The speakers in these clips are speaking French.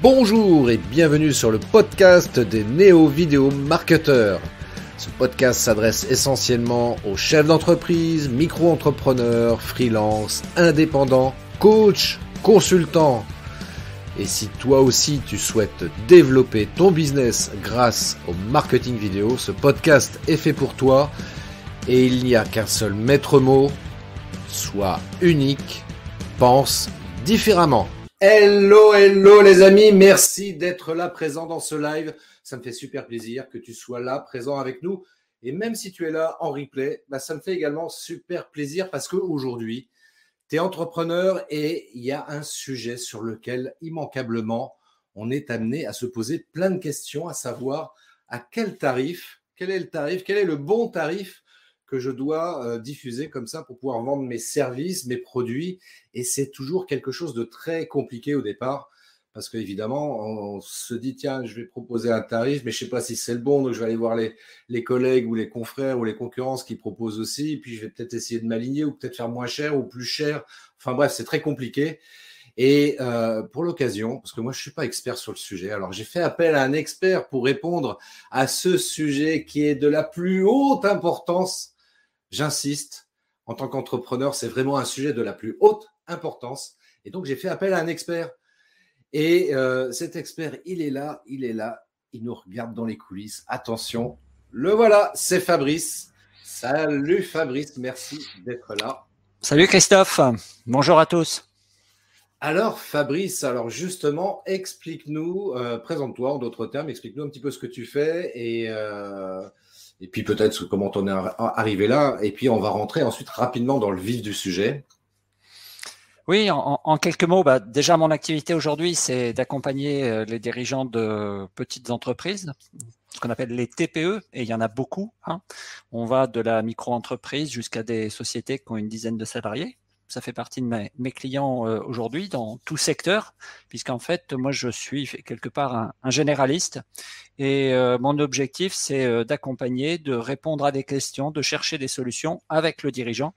Bonjour et bienvenue sur le podcast des néo-vidéo marketeurs. Ce podcast s'adresse essentiellement aux chefs d'entreprise, micro-entrepreneurs, freelance, indépendants, coachs, consultants. Et si toi aussi tu souhaites développer ton business grâce au marketing vidéo, ce podcast est fait pour toi et il n'y a qu'un seul maître mot, sois unique, pense différemment. Hello les amis, merci d'être là présent dans ce live. Ça me fait super plaisir que tu sois là présent avec nous. Et même si tu es là en replay, ça me fait également super plaisir parce qu'aujourd'hui, tu es entrepreneur et il y a un sujet sur lequel immanquablement, on est amené à se poser plein de questions, à savoir à quel tarif, quel est le bon tarif que je dois diffuser comme ça pour pouvoir vendre mes services, mes produits. Et c'est toujours quelque chose de très compliqué au départ parce qu'évidemment, on se dit, tiens, je vais proposer un tarif, mais je ne sais pas si c'est le bon, donc je vais aller voir les collègues ou les confrères ou les concurrences qui proposent aussi, et puis je vais peut-être essayer de m'aligner ou peut-être faire moins cher ou plus cher. Enfin bref, c'est très compliqué. Et pour l'occasion, parce que moi je ne suis pas expert sur le sujet, alors j'ai fait appel à un expert pour répondre à ce sujet qui est de la plus haute importance. J'insiste, en tant qu'entrepreneur, c'est vraiment un sujet de la plus haute importance. Et donc, j'ai fait appel à un expert. Et cet expert, il est là, il nous regarde dans les coulisses. Attention, le voilà, c'est Fabrice. Salut Fabrice, merci d'être là. Salut Christophe, bonjour à tous. Alors Fabrice, alors justement, explique-nous, présente-toi en d'autres termes, explique-nous un petit peu ce que tu fais et puis peut-être comment on est arrivé là. Et puis on va rentrer ensuite rapidement dans le vif du sujet. Oui, en quelques mots, déjà mon activité aujourd'hui, c'est d'accompagner les dirigeants de petites entreprises, ce qu'on appelle les TPE, et il y en a beaucoup. On va de la micro-entreprise jusqu'à des sociétés qui ont une dizaine de salariés. Ça fait partie de mes clients aujourd'hui dans tout secteur, puisqu'en fait, moi, je suis quelque part un généraliste. Et mon objectif, c'est d'accompagner, de répondre à des questions, de chercher des solutions avec le dirigeant.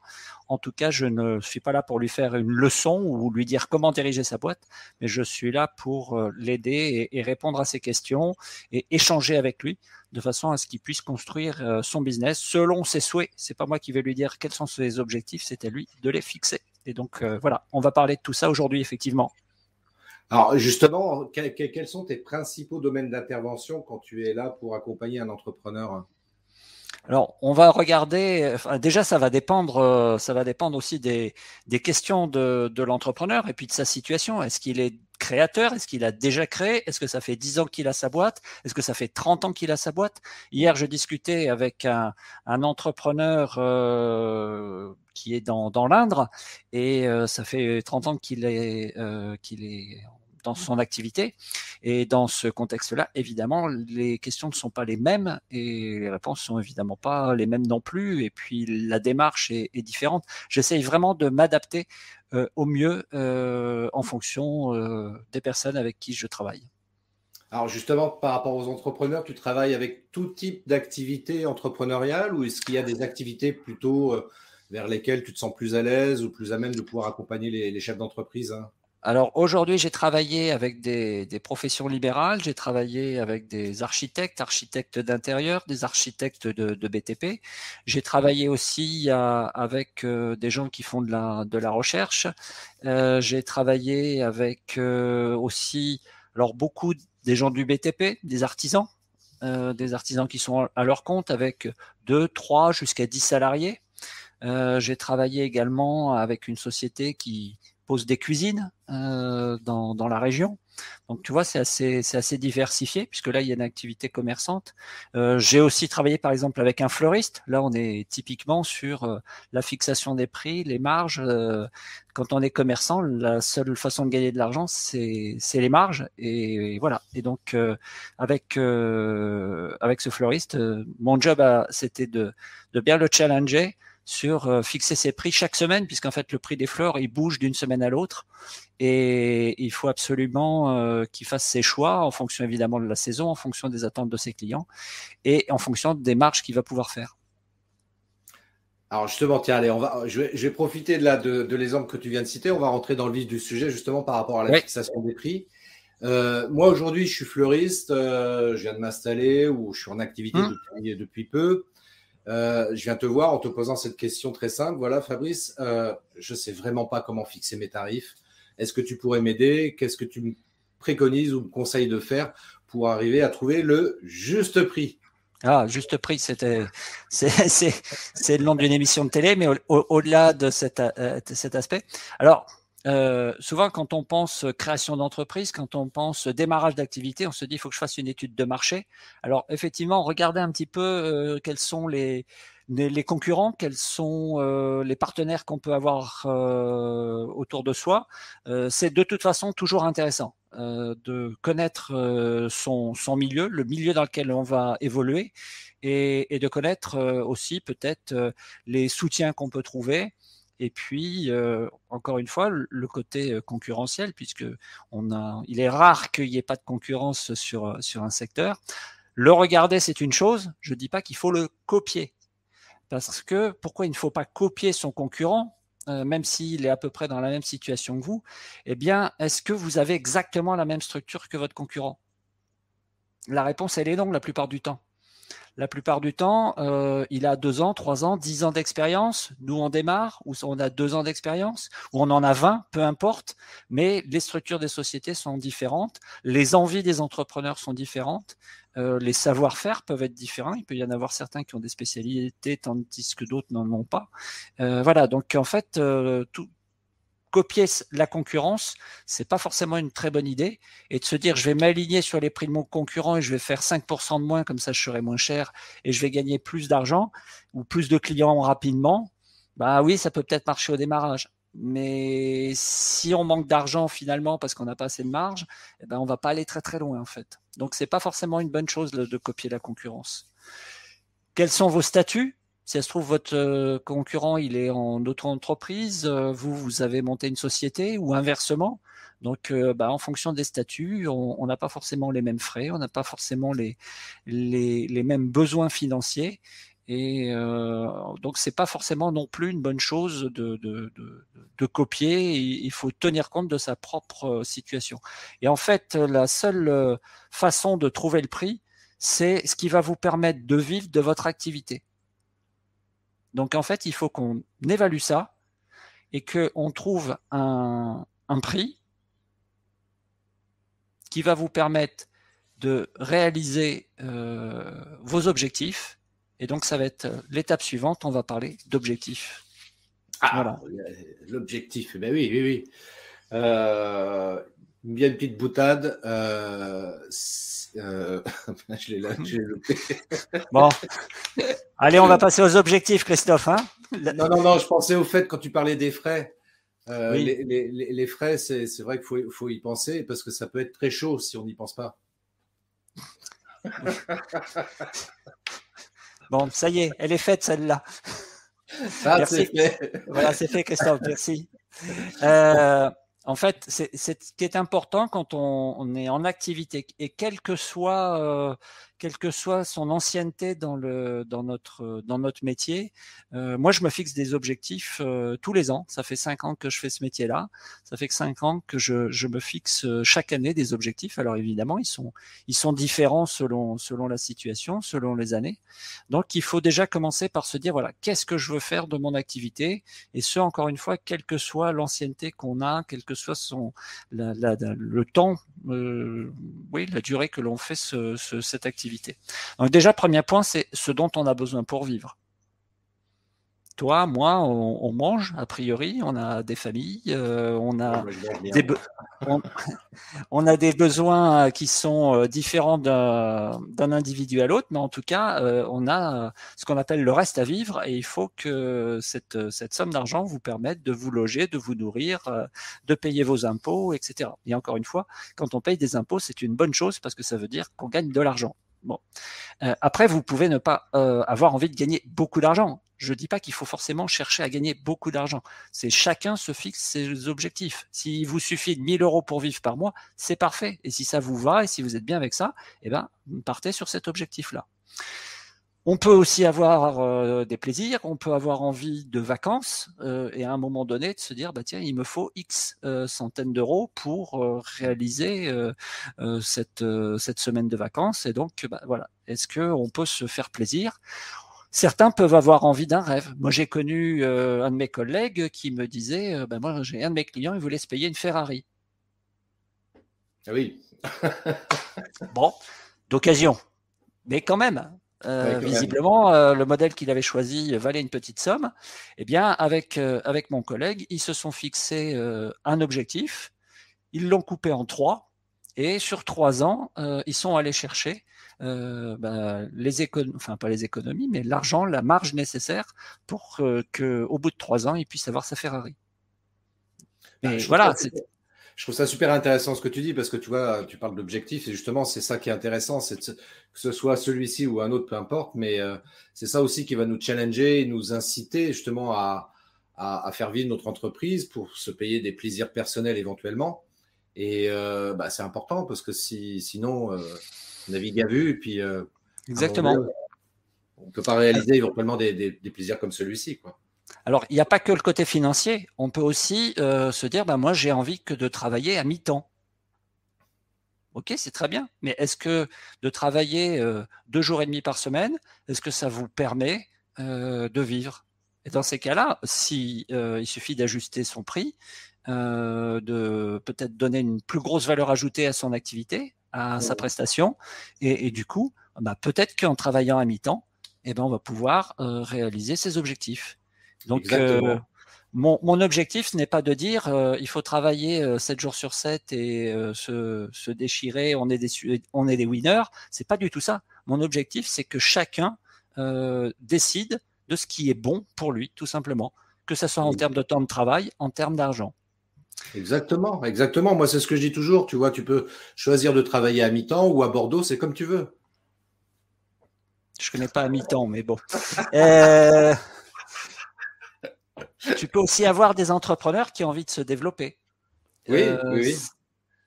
En tout cas, je ne suis pas là pour lui faire une leçon ou lui dire comment diriger sa boîte, mais je suis là pour l'aider et répondre à ses questions et échanger avec lui de façon à ce qu'il puisse construire son business selon ses souhaits. C'est pas moi qui vais lui dire quels sont ses objectifs, c'est à lui de les fixer. Et donc voilà, on va parler de tout ça aujourd'hui effectivement. Alors justement, quels sont tes principaux domaines d'intervention quand tu es là pour accompagner un entrepreneur ? Alors, on va regarder. Déjà, ça va dépendre aussi des questions de l'entrepreneur et puis de sa situation. Est-ce qu'il est créateur? Est-ce qu'il a déjà créé? Est-ce que ça fait 10 ans qu'il a sa boîte? Est-ce que ça fait 30 ans qu'il a sa boîte? Hier, je discutais avec un entrepreneur qui est dans l'Indre et ça fait 30 ans qu'il est dans son activité. Et dans ce contexte-là, évidemment, les questions ne sont pas les mêmes et les réponses sont évidemment pas les mêmes non plus. Et puis, la démarche est différente. J'essaye vraiment de m'adapter au mieux en fonction des personnes avec qui je travaille. Alors justement, par rapport aux entrepreneurs, tu travailles avec tout type d'activité entrepreneuriale ou est-ce qu'il y a des activités plutôt vers lesquelles tu te sens plus à l'aise ou plus à même de pouvoir accompagner les chefs d'entreprise ? Alors aujourd'hui, j'ai travaillé avec des professions libérales, j'ai travaillé avec des architectes d'intérieur, des architectes de BTP. J'ai travaillé aussi avec des gens qui font de la recherche. J'ai travaillé avec aussi, alors beaucoup des gens du BTP, des artisans qui sont à leur compte avec 2, 3 jusqu'à 10 salariés. J'ai travaillé également avec une société qui pose des cuisines dans la région. Donc tu vois, c'est assez diversifié puisque là il y a une activité commerçante. J'ai aussi travaillé par exemple avec un fleuriste. Là on est typiquement sur la fixation des prix, les marges. Quand on est commerçant, la seule façon de gagner de l'argent c'est les marges et voilà. Et donc avec ce fleuriste, mon job c'était de bien le challenger sur fixer ses prix chaque semaine, puisqu'en fait le prix des fleurs il bouge d'une semaine à l'autre et il faut absolument qu'il fasse ses choix en fonction évidemment de la saison, en fonction des attentes de ses clients et en fonction des marges qu'il va pouvoir faire. Alors justement, tiens, allez, je vais profiter de l'exemple que tu viens de citer. On va rentrer dans le vif du sujet justement par rapport à la fixation des prix. Moi, aujourd'hui, je suis fleuriste. Je viens de m'installer ou je suis en activité depuis peu. Je viens te voir en te posant cette question très simple. Voilà, Fabrice, je ne sais vraiment pas comment fixer mes tarifs. Est-ce que tu pourrais m'aider? Qu'est-ce que tu me préconises ou me conseilles de faire pour arriver à trouver le juste prix? Ah, juste prix, c'est le nom d'une émission de télé, mais au-delà de cet aspect. Alors, souvent, quand on pense création d'entreprise, quand on pense démarrage d'activité, on se dit il faut que je fasse une étude de marché. Alors, effectivement, regardez un petit peu quels sont les concurrents, quels sont les partenaires qu'on peut avoir autour de soi. C'est de toute façon toujours intéressant de connaître son milieu, le milieu dans lequel on va évoluer, et de connaître aussi peut-être les soutiens qu'on peut trouver. Et puis, encore une fois, le côté concurrentiel, puisque il est rare qu'il n'y ait pas de concurrence sur un secteur. Le regarder, c'est une chose. Je ne dis pas qu'il faut le copier. Parce que pourquoi il ne faut pas copier son concurrent, même s'il est à peu près dans la même situation que vous? Eh bien, est-ce que vous avez exactement la même structure que votre concurrent? La réponse, elle est non la plupart du temps. La plupart du temps, il a 2 ans, 3 ans, 10 ans d'expérience. Nous, on démarre, ou on a 2 ans d'expérience, ou on en a 20, peu importe. Mais les structures des sociétés sont différentes. Les envies des entrepreneurs sont différentes. Les savoir-faire peuvent être différents. Il peut y en avoir certains qui ont des spécialités, tandis que d'autres n'en ont pas. Voilà, donc en fait, copier la concurrence, c'est pas forcément une très bonne idée. Et de se dire, je vais m'aligner sur les prix de mon concurrent et je vais faire 5% de moins, comme ça je serai moins cher et je vais gagner plus d'argent ou plus de clients rapidement. Bah oui, ça peut peut-être marcher au démarrage. Mais si on manque d'argent finalement parce qu'on n'a pas assez de marge, eh ben on va pas aller très très loin en fait. Donc c'est pas forcément une bonne chose de copier la concurrence. Quels sont vos statuts? Si ça se trouve, votre concurrent, il est en auto-entreprise, vous avez monté une société ou inversement. Donc, en fonction des statuts, on n'a pas forcément les mêmes frais, on n'a pas forcément les mêmes besoins financiers. Et donc, c'est pas forcément non plus une bonne chose de copier. Il faut tenir compte de sa propre situation. Et en fait, la seule façon de trouver le prix, c'est ce qui va vous permettre de vivre de votre activité. Donc en fait, il faut qu'on évalue ça et qu'on trouve un prix qui va vous permettre de réaliser vos objectifs. Et donc ça va être l'étape suivante, on va parler d'objectifs. Ah, voilà. L'objectif, ben oui, oui, oui. Bien une petite boutade. Je l'ai là, je l'ai loupé. Bon, allez, on va passer aux objectifs, Christophe. Hein, non, je pensais au fait quand tu parlais des frais. oui. Les frais, c'est vrai qu'il faut y penser parce que ça peut être très chaud si on n'y pense pas. Bon, ça y est, elle est faite celle-là. Ça, c'est fait. Voilà, c'est fait, Christophe, merci. En fait, c'est ce qui est important quand on est en activité et quelle que soit son ancienneté dans notre métier. Moi, je me fixe des objectifs tous les ans. Ça fait 5 ans que je fais ce métier-là. Ça fait que 5 ans que je me fixe chaque année des objectifs. Alors évidemment, ils sont différents selon la situation, selon les années. Donc, il faut déjà commencer par se dire voilà, qu'est-ce que je veux faire de mon activité? Et ce, encore une fois, quelle que soit l'ancienneté qu'on a, quel que soit le temps, la durée que l'on fait cette activité. Donc déjà, premier point, c'est ce dont on a besoin pour vivre. Toi, moi, on mange, a priori, on a des familles, on a des besoins qui sont différents d'un individu à l'autre, mais en tout cas, on a ce qu'on appelle le reste à vivre, et il faut que cette somme d'argent vous permette de vous loger, de vous nourrir, de payer vos impôts, etc. Et encore une fois, quand on paye des impôts, c'est une bonne chose parce que ça veut dire qu'on gagne de l'argent. Bon. Après, vous pouvez ne pas avoir envie de gagner beaucoup d'argent. Je ne dis pas qu'il faut forcément chercher à gagner beaucoup d'argent. C'est chacun se fixe ses objectifs. S'il vous suffit de 1 000 € pour vivre par mois, c'est parfait. Et si ça vous va et si vous êtes bien avec ça, eh ben, partez sur cet objectif-là. On peut aussi avoir des plaisirs, on peut avoir envie de vacances et à un moment donné de se dire bah tiens il me faut X centaines d'euros pour réaliser cette semaine de vacances et donc bah, voilà, est-ce que on peut se faire plaisir? Certains peuvent avoir envie d'un rêve. Moi j'ai connu un de mes collègues qui me disait bah, moi j'ai un de mes clients, il voulait se payer une Ferrari. Ah oui. Bon, d'occasion. Mais quand même, Ouais, quand même. visiblement, le modèle qu'il avait choisi valait une petite somme. Eh bien, avec mon collègue, ils se sont fixés un objectif, ils l'ont coupé en 3, et sur 3 ans, ils sont allés chercher les économies, enfin pas les économies, mais l'argent, la marge nécessaire pour qu'au bout de 3 ans, ils puissent avoir sa Ferrari. Bah, Mais voilà, c'est je trouve ça super intéressant ce que tu dis parce que tu vois, tu parles d'objectif et justement, c'est ça qui est intéressant, que ce soit celui-ci ou un autre, peu importe, mais c'est ça aussi qui va nous challenger, nous inciter justement à faire vivre notre entreprise pour se payer des plaisirs personnels éventuellement. Et bah, c'est important parce que sinon, on navigue à vue et puis à un moment donné, exactement. on ne peut pas réaliser éventuellement des plaisirs comme celui-ci, quoi. Alors, il n'y a pas que le côté financier. On peut aussi se dire, bah, moi, j'ai envie que de travailler à mi-temps. Ok, c'est très bien. Mais est-ce que de travailler 2 jours et demi par semaine, est-ce que ça vous permet de vivre? Et dans ces cas-là, si il suffit d'ajuster son prix, de peut-être donner une plus grosse valeur ajoutée à son activité, à sa prestation, et du coup, bah, peut-être qu'en travaillant à mi-temps, eh ben, on va pouvoir réaliser ses objectifs. Donc, Exactement. mon objectif, ce n'est pas de dire il faut travailler 7 jours sur 7 et se déchirer, on est des winners. C'est pas du tout ça. Mon objectif, c'est que chacun décide de ce qui est bon pour lui, tout simplement. Que ce soit en termes de temps de travail, en termes d'argent. Exactement, exactement. Moi, c'est ce que je dis toujours. Tu vois, tu peux choisir de travailler à mi-temps ou à Bordeaux, c'est comme tu veux. Je connais pas à mi-temps, mais bon. Euh, Tu peux aussi avoir des entrepreneurs qui ont envie de se développer. Oui, oui, Euh, oui.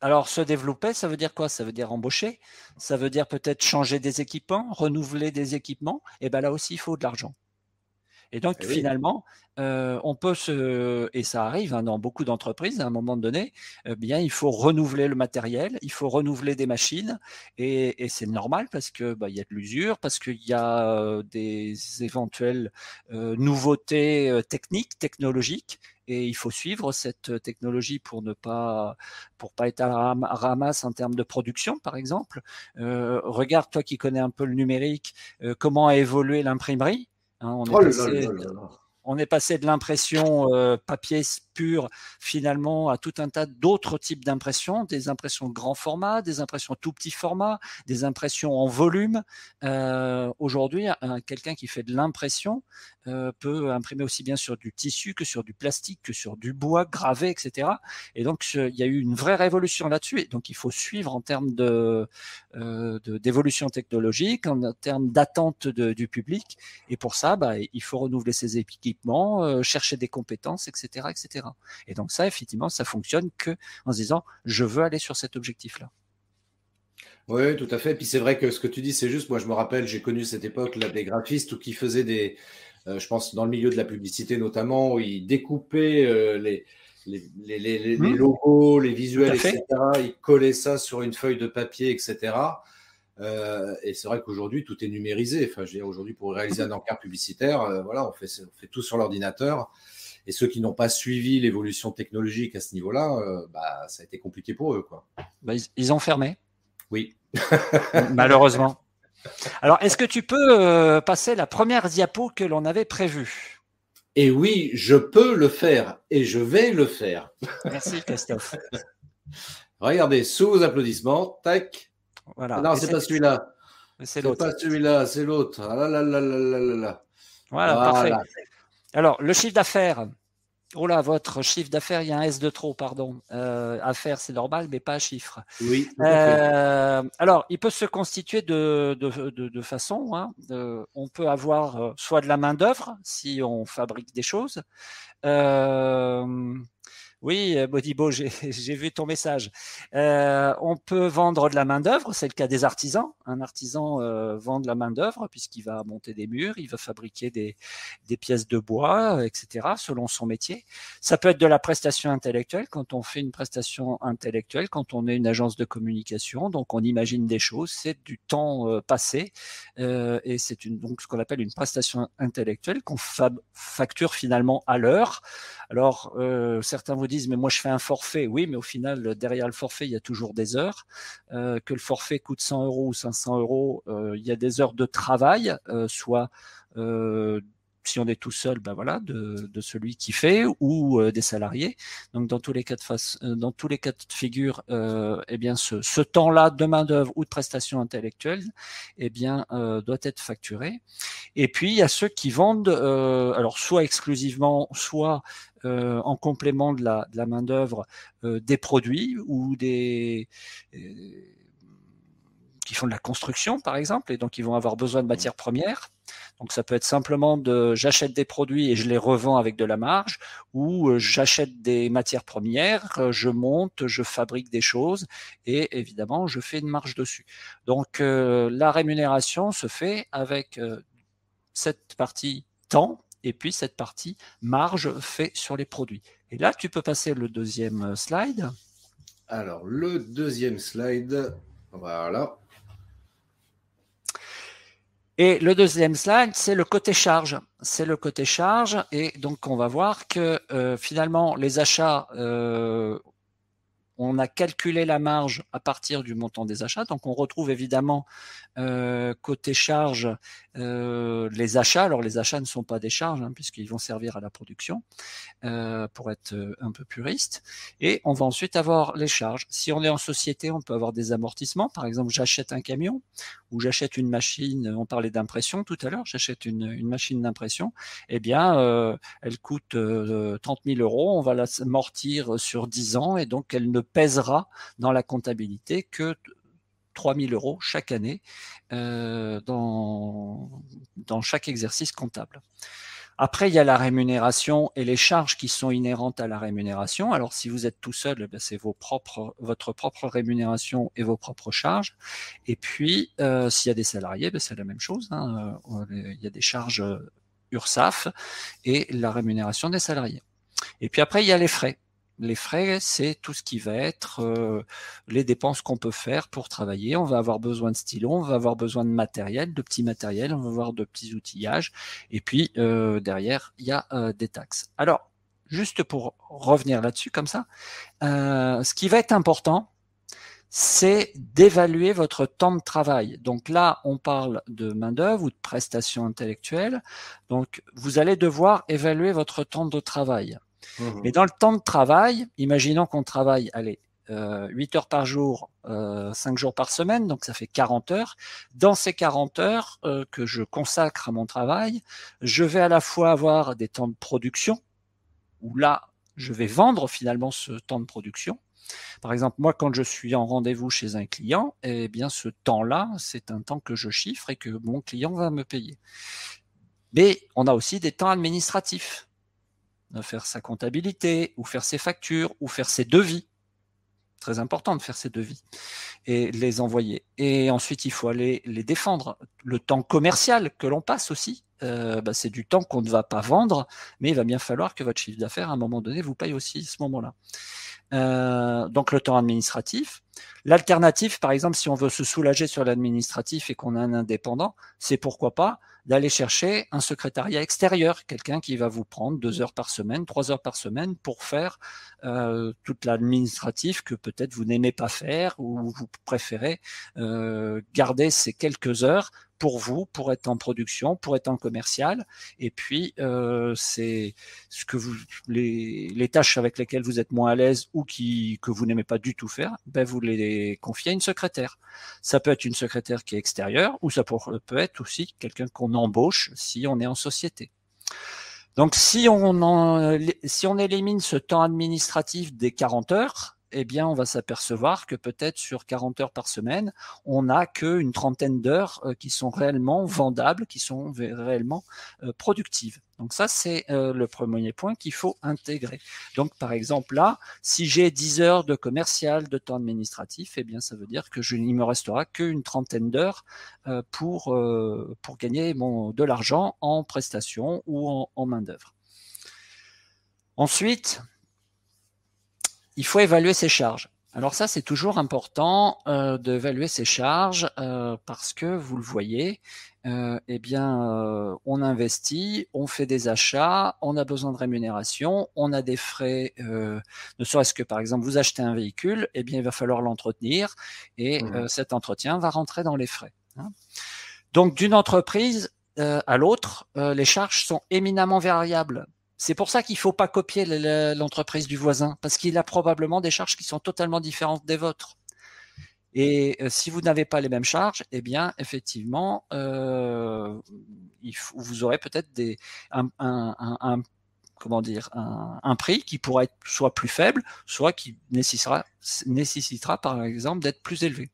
alors, se développer, ça veut dire quoi? Ça veut dire embaucher, ça veut dire peut-être changer des équipements, renouveler des équipements. Et ben là aussi, il faut de l'argent. Et donc, Eh oui, finalement, on peut et ça arrive dans beaucoup d'entreprises, à un moment donné, bien, il faut renouveler le matériel, il faut renouveler des machines, et c'est normal parce que bah, il y a de l'usure, parce qu'il y a des éventuelles nouveautés techniques, technologiques, et il faut suivre cette technologie pour pas être à la ramasse en termes de production, par exemple. Regarde, toi qui connais un peu le numérique, comment a évolué l'imprimerie. Hein, oh là là là là. on est passé de l'impression papier pur finalement à tout un tas d'autres types d'impressions, des impressions grand format, des impressions tout petit format, des impressions en volume. Aujourd'hui, quelqu'un qui fait de l'impression peut imprimer aussi bien sur du tissu que sur du plastique, que sur du bois gravé, etc. Et donc, il y a eu une vraie révolution là-dessus. Et donc, il faut suivre en termes d'évolution technologique, en termes d'attente du public. Et pour ça, bah, il faut renouveler ses équipements, chercher des compétences, etc., etc. Et donc ça, effectivement, ça fonctionne que en se disant, je veux aller sur cet objectif-là. Oui, tout à fait. Puis c'est vrai que ce que tu dis, c'est juste. Moi, je me rappelle, j'ai connu cette époque là des graphistes qui faisaient je pense dans le milieu de la publicité notamment, où ils découpaient les logos, les Tout visuels, à fait. etc. Ils collaient ça sur une feuille de papier, etc. Et c'est vrai qu'aujourd'hui, tout est numérisé. Enfin, je veux dire, aujourd'hui, pour réaliser un encart publicitaire, voilà, on fait tout sur l'ordinateur. Et ceux qui n'ont pas suivi l'évolution technologique à ce niveau-là, bah, ça a été compliqué pour eux, quoi. Bah, ils ont fermé, Oui. malheureusement. Alors, est-ce que tu peux passer la première diapo que l'on avait prévue? Et oui, je peux le faire et je vais le faire. Merci, Christophe. Regardez, sous vos applaudissements, tac. Voilà. Non, Et c'est pas celui-là. c'est C'est l'autre. pas celui-là, c'est l'autre. Ah là là là là là là là. Voilà, parfait. Voilà. Alors, le chiffre d'affaires. Oh là, votre chiffre d'affaires, il y a un S de trop, pardon. Affaires, c'est normal, mais pas chiffre. Oui, tout à fait. Alors, il peut se constituer de façon. Hein, on peut avoir soit de la main-d'œuvre, si on fabrique des choses. Oui, Modibo, j'ai vu ton message. On peut vendre de la main-d'œuvre, c'est le cas des artisans. Un artisan vend de la main-d'œuvre puisqu'il va monter des murs, il va fabriquer des pièces de bois, etc., selon son métier. Ça peut être de la prestation intellectuelle, quand on fait une prestation intellectuelle, quand on est une agence de communication, donc on imagine des choses, c'est du temps passé, et c'est donc ce qu'on appelle une prestation intellectuelle qu'on facture finalement à l'heure. Alors, certains vous disent, mais moi je fais un forfait. Oui, mais au final, derrière le forfait, il y a toujours des heures. Que le forfait coûte 100 euros ou 500 euros, il y a des heures de travail, soit si on est tout seul, ben voilà, de celui qui fait ou des salariés. Donc dans tous les cas dans tous les cas de figure, eh bien ce temps-là de main d'œuvre ou de prestation intellectuelle, eh bien doit être facturé. Et puis il y a ceux qui vendent, alors soit exclusivement, soit en complément de la main d'œuvre, des produits ou qui font de la construction, par exemple, et donc ils vont avoir besoin de matières premières. Donc ça peut être simplement j'achète des produits et je les revends avec de la marge, ou j'achète des matières premières, je monte, je fabrique des choses et évidemment je fais une marge dessus. Donc la rémunération se fait avec cette partie temps et puis cette partie marge fait sur les produits. Et là, tu peux passer le deuxième slide. Alors, le deuxième slide, voilà. Et le deuxième slide, c'est le côté charge. C'est le côté charge. Et donc, on va voir que finalement, les achats, on a calculé la marge à partir du montant des achats. Donc, on retrouve évidemment côté charge les achats. Alors, les achats ne sont pas des charges, hein, puisqu'ils vont servir à la production. Pour être un peu puriste. Et on va ensuite avoir les charges. Si on est en société, on peut avoir des amortissements. Par exemple, j'achète un camion ou j'achète une machine. On parlait d'impression tout à l'heure. J'achète une machine d'impression. Eh bien, elle coûte 30 000 euros. On va la amortir sur 10 ans et donc elle ne pèsera dans la comptabilité que 3 000 euros chaque année dans chaque exercice comptable. Après, il y a la rémunération et les charges qui sont inhérentes à la rémunération. Alors, si vous êtes tout seul, c'est votre propre rémunération et vos propres charges. Et puis, s'il y a des salariés, c'est la même chose, hein. Il y a des charges URSSAF et la rémunération des salariés. Et puis après, il y a les frais. Les frais, c'est tout ce qui va être les dépenses qu'on peut faire pour travailler. On va avoir besoin de stylos, on va avoir besoin de matériel, de petits matériels, on va avoir de petits outillages. Et puis derrière, il y a des taxes. Alors, juste pour revenir là-dessus comme ça, ce qui va être important, c'est d'évaluer votre temps de travail. Donc là, on parle de main-d'œuvre ou de prestations intellectuelles. Donc, vous allez devoir évaluer votre temps de travail. Mais dans le temps de travail, imaginons qu'on travaille, 8 heures par jour, 5 jours par semaine, donc ça fait 40 heures. Dans ces 40 heures que je consacre à mon travail, je vais à la fois avoir des temps de production, où là, je vais vendre finalement ce temps de production. Par exemple, moi, quand je suis en rendez-vous chez un client, eh bien, ce temps-là, c'est un temps que je chiffre et que mon client va me payer. Mais on a aussi des temps administratifs. Faire sa comptabilité, ou faire ses factures, ou faire ses devis. Très important de faire ses devis et les envoyer. Et ensuite, il faut aller les défendre. Le temps commercial que l'on passe aussi, c'est du temps qu'on ne va pas vendre, mais il va bien falloir que votre chiffre d'affaires, à un moment donné, vous paye aussi à ce moment-là. Donc le temps administratif. L'alternative, par exemple, si on veut se soulager sur l'administratif et qu'on a un indépendant, c'est pourquoi pas d'aller chercher un secrétariat extérieur, quelqu'un qui va vous prendre 2 heures par semaine, 3 heures par semaine pour faire toute l'administratif que peut-être vous n'aimez pas faire ou vous préférez garder ces quelques heures pour vous, pour être en production, pour être en commercial. Et puis, c'est ce que les tâches avec lesquelles vous êtes moins à l'aise ou que vous n'aimez pas du tout faire, vous les confiez à une secrétaire. Ça peut être une secrétaire qui est extérieure ou ça peut être aussi quelqu'un qu'on embauche si on est en société. Donc, si on élimine ce temps administratif des 40 heures, eh bien, on va s'apercevoir que peut-être sur 40 heures par semaine, on n'a qu'une trentaine d'heures qui sont réellement vendables, qui sont réellement productives. Donc ça, c'est le premier point qu'il faut intégrer. Donc, par exemple, là, si j'ai 10 heures de commercial, de temps administratif, eh bien, ça veut dire que il me restera qu'une trentaine d'heures pour gagner de l'argent en prestations ou en main-d'œuvre. Ensuite, il faut évaluer ses charges. Alors ça, c'est toujours important d'évaluer ses charges parce que vous le voyez, eh bien, on investit, on fait des achats, on a besoin de rémunération, on a des frais, ne serait-ce que par exemple, vous achetez un véhicule, eh bien, il va falloir l'entretenir et cet entretien va rentrer dans les frais. Hein. Donc, d'une entreprise à l'autre, les charges sont éminemment variables. C'est pour ça qu'il ne faut pas copier l'entreprise du voisin, parce qu'il a probablement des charges qui sont totalement différentes des vôtres. Et si vous n'avez pas les mêmes charges, eh bien, effectivement, vous aurez peut-être un prix qui pourrait être soit plus faible, soit qui nécessitera par exemple d'être plus élevé.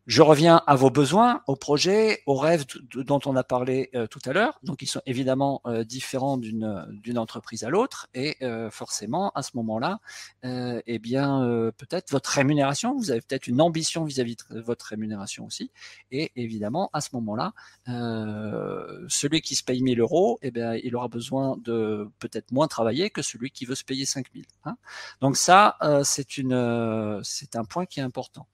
Je reviens à vos besoins, aux projets, aux rêves dont on a parlé tout à l'heure. Donc, ils sont évidemment différents d'une entreprise à l'autre. Et forcément, à ce moment-là, eh bien, peut-être votre rémunération, vous avez peut-être une ambition vis-à-vis de votre rémunération aussi. Et évidemment, à ce moment-là, celui qui se paye 1 000 euros, eh bien, il aura besoin de peut-être moins travailler que celui qui veut se payer 5 000. Hein. Donc ça, c'est un point qui est important.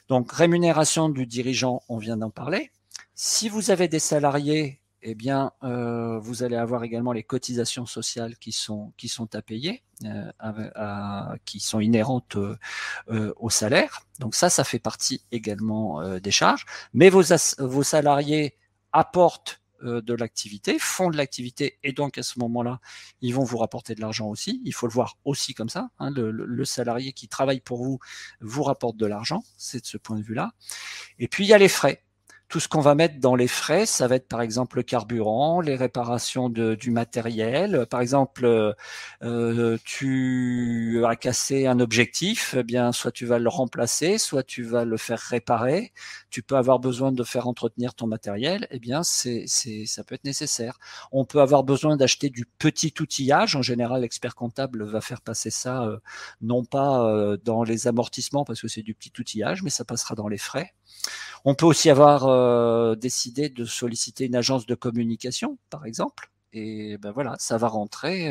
Donc, rémunération du dirigeant, on vient d'en parler. Si vous avez des salariés, eh bien, vous allez avoir également les cotisations sociales qui sont à payer, qui sont inhérentes au salaire. Donc ça fait partie également des charges. Mais vos salariés apportent de l'activité, font de l'activité, et donc à ce moment-là, ils vont vous rapporter de l'argent aussi. Il faut le voir aussi comme ça. Hein, le salarié qui travaille pour vous rapporte de l'argent, c'est de ce point de vue-là. Et puis il y a les frais. Tout ce qu'on va mettre dans les frais, ça va être par exemple le carburant, les réparations du matériel. Par exemple, tu as cassé un objectif, eh bien soit tu vas le remplacer, soit tu vas le faire réparer. Tu peux avoir besoin de faire entretenir ton matériel, eh bien ça peut être nécessaire. On peut avoir besoin d'acheter du petit outillage. En général, l'expert comptable va faire passer ça non pas dans les amortissements parce que c'est du petit outillage, mais ça passera dans les frais. On peut aussi avoir décidé de solliciter une agence de communication, par exemple, et ben voilà, ça va rentrer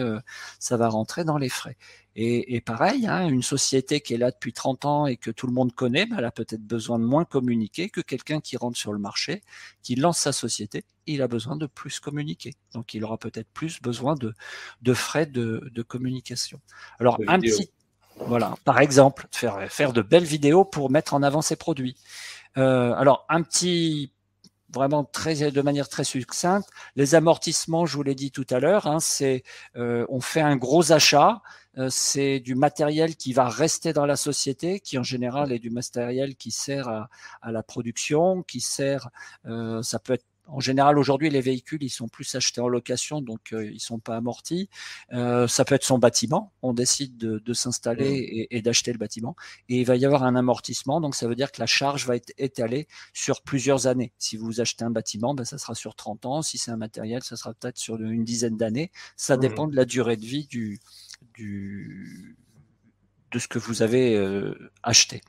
dans les frais. Et pareil, hein, une société qui est là depuis 30 ans et que tout le monde connaît, ben elle a peut-être besoin de moins communiquer que quelqu'un qui rentre sur le marché, qui lance sa société, il a besoin de plus communiquer. Donc il aura peut-être plus besoin de frais de communication. Alors voilà, par exemple, faire de belles vidéos pour mettre en avant ses produits. Alors, vraiment de manière très succincte, les amortissements, je vous l'ai dit tout à l'heure, hein, on fait un gros achat, c'est du matériel qui va rester dans la société, qui en général est du matériel qui sert à la production, ça peut être en général, aujourd'hui, les véhicules, ils sont plus achetés en location, donc ils sont pas amortis. Ça peut être son bâtiment. On décide de s'installer et d'acheter le bâtiment. Et il va y avoir un amortissement, donc ça veut dire que la charge va être étalée sur plusieurs années. Si vous achetez un bâtiment, ben, ça sera sur 30 ans. Si c'est un matériel, ça sera peut-être sur une dizaine d'années. Ça dépend de la durée de vie de ce que vous avez acheté.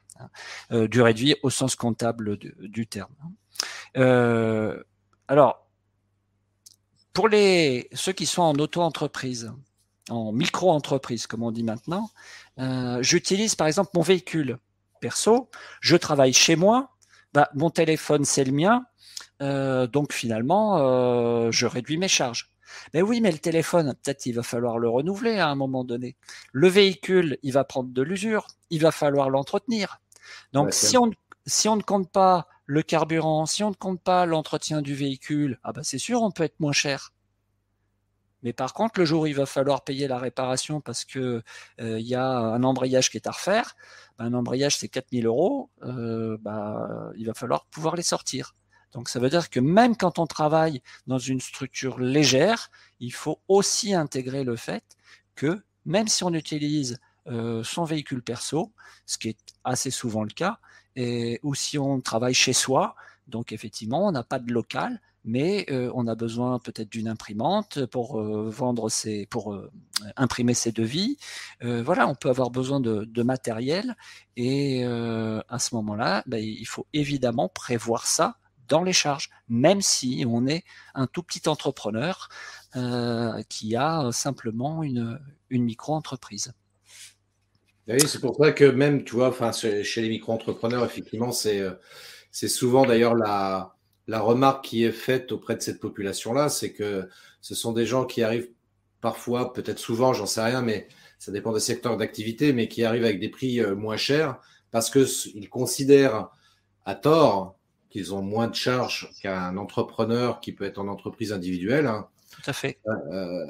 Durée de vie au sens comptable du terme. Alors, pour ceux qui sont en auto-entreprise, en micro-entreprise, comme on dit maintenant, j'utilise par exemple mon véhicule perso, je travaille chez moi, mon téléphone c'est le mien, donc finalement, je réduis mes charges. Mais oui, mais le téléphone, peut-être il va falloir le renouveler à un moment donné. Le véhicule, il va prendre de l'usure, il va falloir l'entretenir. Donc, si on ne compte pas le carburant, si on ne compte pas l'entretien du véhicule, c'est sûr, on peut être moins cher. Mais par contre, le jour où il va falloir payer la réparation parce que y a un embrayage qui est à refaire, un embrayage c'est 4 000 euros, il va falloir pouvoir les sortir. Donc ça veut dire que même quand on travaille dans une structure légère, il faut aussi intégrer le fait que même si on utilise son véhicule perso, ce qui est assez souvent le cas, ou si on travaille chez soi, donc effectivement, on n'a pas de local, mais on a besoin peut-être d'une imprimante pour imprimer ses devis. Voilà, on peut avoir besoin de matériel et à ce moment-là, il faut évidemment prévoir ça dans les charges, même si on est un tout petit entrepreneur qui a simplement une micro-entreprise. Oui, c'est pour ça que même, tu vois, enfin, chez les micro-entrepreneurs, effectivement, c'est souvent d'ailleurs la remarque qui est faite auprès de cette population-là, c'est que ce sont des gens qui arrivent parfois, peut-être souvent, j'en sais rien, mais ça dépend des secteurs d'activité, mais qui arrivent avec des prix moins chers parce qu'ils considèrent à tort qu'ils ont moins de charges qu'un entrepreneur qui peut être en entreprise individuelle. Hein. Tout à fait.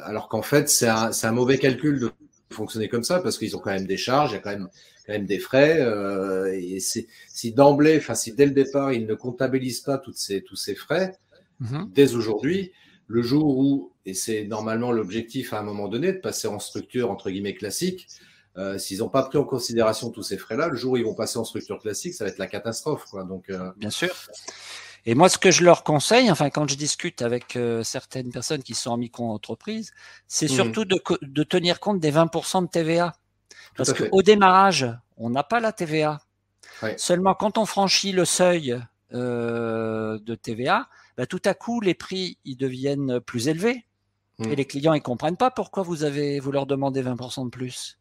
Alors qu'en fait, c'est un mauvais calcul de fonctionner comme ça parce qu'ils ont quand même des charges, il y a quand même des frais. Et si d'emblée, enfin si dès le départ, ils ne comptabilisent pas tous ces frais, dès aujourd'hui, le jour où, et c'est normalement l'objectif à un moment donné, de passer en structure entre guillemets classique, s'ils n'ont pas pris en considération tous ces frais-là, le jour où ils vont passer en structure classique, ça va être la catastrophe, quoi. Donc, bien sûr. Et moi, ce que je leur conseille, enfin, quand je discute avec certaines personnes qui sont en micro-entreprise, c'est surtout de tenir compte des 20% de TVA. Parce qu'au démarrage, on n'a pas la TVA. Ouais. Seulement, quand on franchit le seuil de TVA, tout à coup, les prix ils deviennent plus élevés. Et les clients, ils comprennent pas pourquoi vous leur demandez 20% de plus.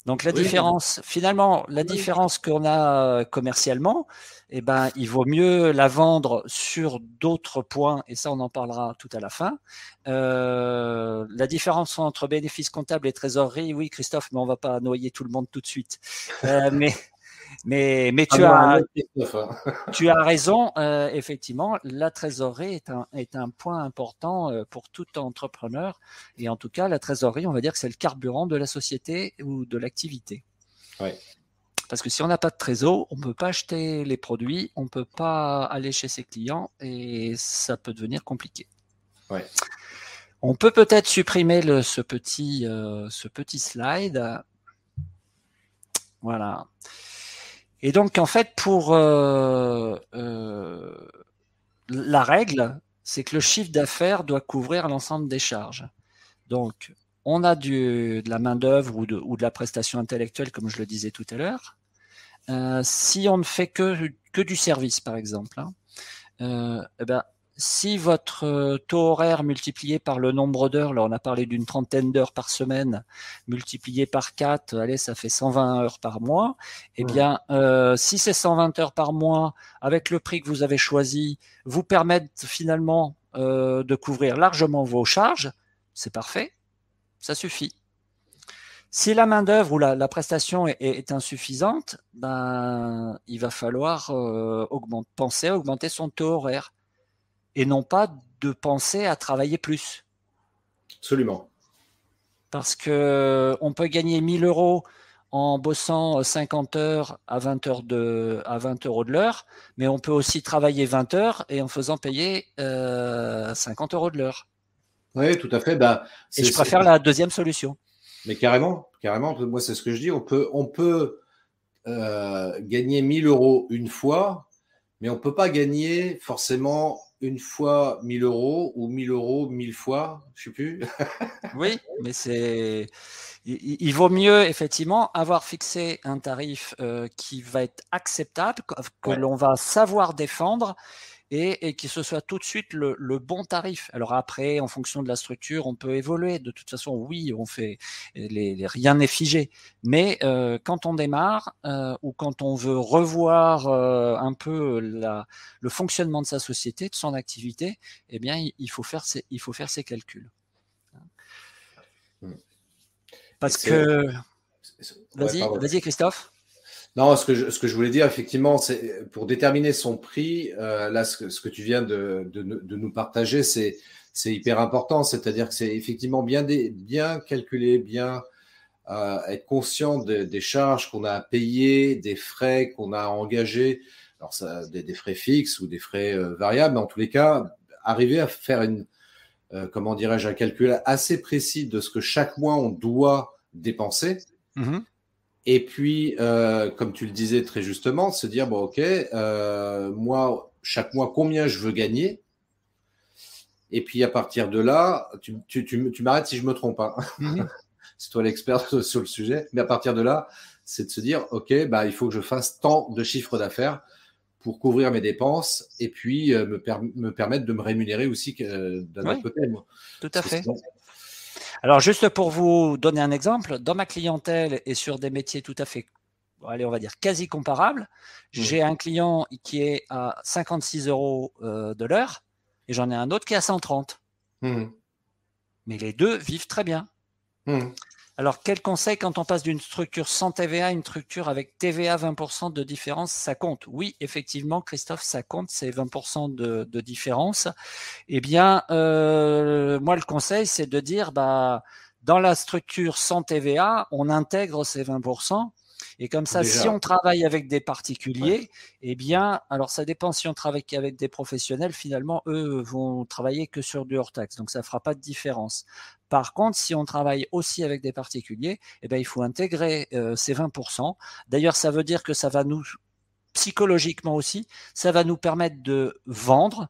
Donc la différence, finalement, la différence qu'on a commercialement, il vaut mieux la vendre sur d'autres points, et ça on en parlera tout à la fin. La différence entre bénéfice comptable et trésorerie, oui Christophe, mais on va pas noyer tout le monde tout de suite. Mais tu as raison, effectivement, la trésorerie est un point important pour tout entrepreneur. Et en tout cas, la trésorerie, on va dire que c'est le carburant de la société ou de l'activité. Ouais. Parce que si on n'a pas de trésor, on ne peut pas acheter les produits, on ne peut pas aller chez ses clients et ça peut devenir compliqué. Ouais. On peut peut-être supprimer ce petit slide. Voilà. Et donc, en fait, pour la règle, c'est que le chiffre d'affaires doit couvrir l'ensemble des charges. Donc, on a de la main-d'œuvre ou de la prestation intellectuelle, comme je le disais tout à l'heure. Si on ne fait que du service, par exemple, si votre taux horaire multiplié par le nombre d'heures, là on a parlé d'une 30aine d'heures par semaine, multiplié par 4, allez, ça fait 120 heures par mois. Eh bien, si ces 120 heures par mois, avec le prix que vous avez choisi, vous permettent finalement de couvrir largement vos charges, c'est parfait, ça suffit. Si la main-d'œuvre ou la prestation est insuffisante, il va falloir penser à augmenter son taux horaire. Et non pas de penser à travailler plus. Absolument. Parce qu'on peut gagner 1 000 € en bossant 50 heures à 20 euros de l'heure, mais on peut aussi travailler 20 heures et en faisant payer 50 € de l'heure. Oui, tout à fait. Et je préfère la deuxième solution. Mais carrément. Moi, c'est ce que je dis. On peut gagner 1 000 € une fois, mais on ne peut pas gagner forcément une fois 1 000 € ou 1 000 € 1000 fois, je ne sais plus. Oui, mais il vaut mieux effectivement avoir fixé un tarif qui va être acceptable, que l'on va savoir défendre et que ce soit tout de suite le bon tarif. Alors après, en fonction de la structure, on peut évoluer. De toute façon, oui, on fait rien n'est figé. Mais quand on démarre ou quand on veut revoir un peu le fonctionnement de sa société, de son activité, eh bien, il faut faire ces calculs. Parce que vas-y Christophe. Non, ce que je voulais dire, effectivement, c'est pour déterminer son prix, là, ce que tu viens de nous partager, c'est hyper important. C'est-à-dire que c'est effectivement bien calculé, bien être conscient des charges qu'on a à payer, des frais qu'on a à engager. Alors, ça, des frais fixes ou des frais variables, mais en tous les cas, arriver à faire comment dirais-je, un calcul assez précis de ce que chaque mois on doit dépenser. Mmh. Et puis, comme tu le disais très justement, se dire, bon, OK, moi, chaque mois, combien je veux gagner? Et puis, à partir de là, tu m'arrêtes si je me trompe, hein. Mmh. C'est toi l'expert sur le sujet. Mais à partir de là, c'est de se dire, OK, bah, il faut que je fasse tant de chiffre d'affaires pour couvrir mes dépenses et puis me permettre de me rémunérer aussi d'un autre Oui, côté, moi. tout à Parce que fait. sinon, Alors, juste pour vous donner un exemple, dans ma clientèle et sur des métiers tout à fait, allez, on va dire quasi comparables, j'ai un client qui est à 56 € de l'heure et j'en ai un autre qui est à 130. Mmh. Mais les deux vivent très bien. Mmh. Alors, quel conseil quand on passe d'une structure sans TVA à une structure avec TVA 20% de différence, ça compte? Oui, effectivement, Christophe, ça compte, c'est 20% de différence. Eh bien, moi, le conseil, c'est de dire, bah, dans la structure sans TVA, on intègre ces 20%. Et comme ça, si Déjà, on travaille avec des ouais. particuliers, eh bien, alors ça dépend si on travaille qu'avec des professionnels, finalement, eux vont travailler que sur du hors-taxe. Donc, ça ne fera pas de différence. Par contre, si on travaille aussi avec des particuliers, eh bien, il faut intégrer ces 20%. D'ailleurs, ça veut dire que ça va nous, psychologiquement aussi, ça va nous permettre de vendre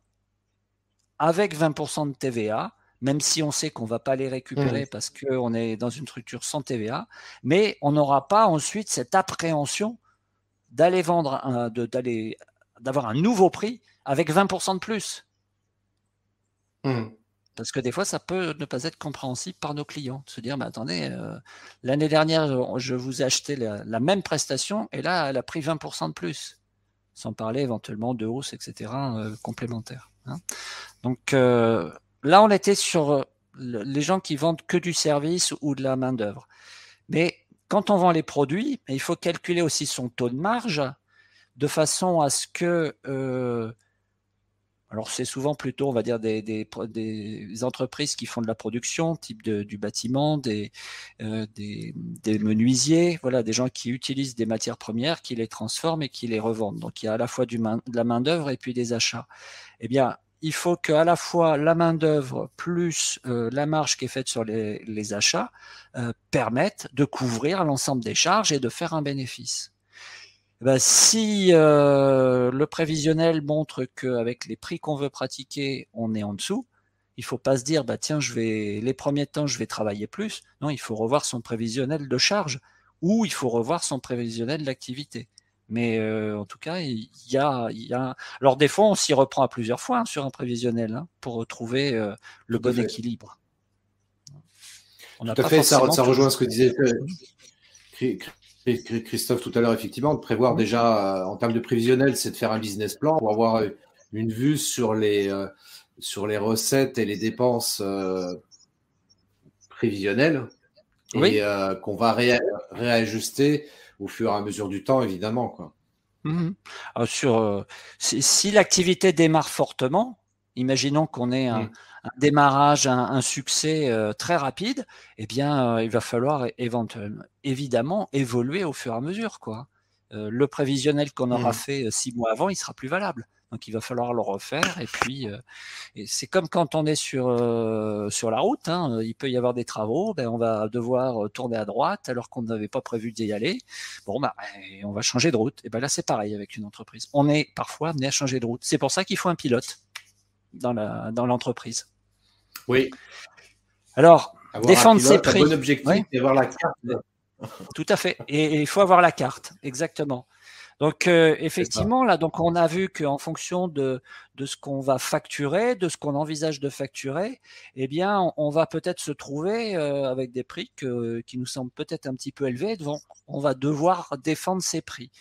avec 20% de TVA, même si on sait qu'on ne va pas les Mmh. récupérer parce qu'on est dans une structure sans TVA, mais on n'aura pas ensuite cette appréhension d'aller vendre, d'avoir un nouveau prix avec 20% de plus. Mmh. Parce que des fois, ça peut ne pas être compréhensible par nos clients. De se dire, mais attendez, l'année dernière, je vous ai acheté la même prestation et là, elle a pris 20% de plus. Sans parler éventuellement de hausse, etc., complémentaires. Hein. Donc là, on était sur les gens qui vendent que du service ou de la main-d'œuvre. Mais quand on vend les produits, il faut calculer aussi son taux de marge de façon à ce que alors c'est souvent plutôt, on va dire, des entreprises qui font de la production, type du bâtiment, des menuisiers, voilà, des gens qui utilisent des matières premières, qui les transforment et qui les revendent. Donc il y a à la fois de la main-d'œuvre et puis des achats. Eh bien, il faut qu'à la fois la main-d'œuvre plus la marge qui est faite sur les achats permettent de couvrir l'ensemble des charges et de faire un bénéfice. Ben, si le prévisionnel montre qu'avec les prix qu'on veut pratiquer, on est en dessous, il ne faut pas se dire, bah, tiens, les premiers temps, je vais travailler plus. Non, il faut revoir son prévisionnel de charge ou il faut revoir son prévisionnel d'activité. Mais en tout cas, Alors, des fois, on s'y reprend à plusieurs fois hein, sur un prévisionnel hein, pour retrouver le Tout à bon fait. équilibre. On Tout n'a à pas fait. Ça forcément rejoint toujours. ce que disait Christophe tout à l'heure, effectivement, de prévoir déjà en termes de prévisionnel, c'est de faire un business plan pour avoir une vue sur les recettes et les dépenses prévisionnelles et Oui. qu'on va réajuster au fur et à mesure du temps, évidemment, quoi. Mhm. Si l'activité démarre fortement, imaginons qu'on ait un Mm. démarrage, un succès très rapide, eh bien, il va falloir évidemment évoluer au fur et à mesure, quoi. Le prévisionnel qu'on aura Mm. fait 6 mois avant, il sera plus valable. Donc, il va falloir le refaire. Et puis, et c'est comme quand on est sur la route, hein, il peut y avoir des travaux, ben, on va devoir tourner à droite alors qu'on n'avait pas prévu d'y aller. Bon, bah, on va changer de route. Et ben là, c'est pareil avec une entreprise. On est parfois amené à changer de route. C'est pour ça qu'il faut un pilote dans l'entreprise. Oui, Alors, avoir un défendre ses pilote, un bon prix. objectif Oui, et avoir la carte. tout à fait. Et il faut avoir la carte, exactement. Donc C'est ça. effectivement, là, donc on a vu qu'en fonction de ce qu'on va facturer, de ce qu'on envisage de facturer, eh bien, on va peut-être se trouver avec des prix qui nous semblent peut-être un petit peu élevés. Donc, on va devoir défendre ces prix.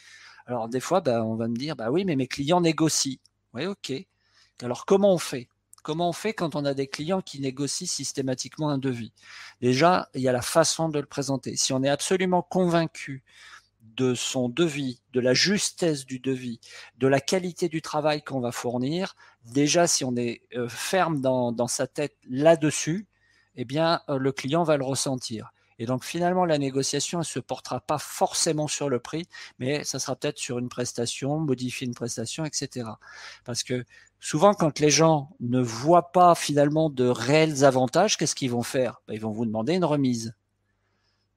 Alors des fois, ben, on va me dire, bah oui, mais mes clients négocient. Oui, ok. Alors comment on fait? Comment on fait quand on a des clients qui négocient systématiquement un devis? Déjà, il y a la façon de le présenter. Si on est absolument convaincu de son devis, de la justesse du devis, de la qualité du travail qu'on va fournir, déjà si on est ferme dans sa tête là-dessus, eh bien le client va le ressentir. Et donc finalement la négociation ne se portera pas forcément sur le prix, mais ça sera peut-être sur une prestation, modifier une prestation, etc. Parce que souvent quand les gens ne voient pas finalement de réels avantages, qu'est-ce qu'ils vont faire? Ils vont vous demander une remise.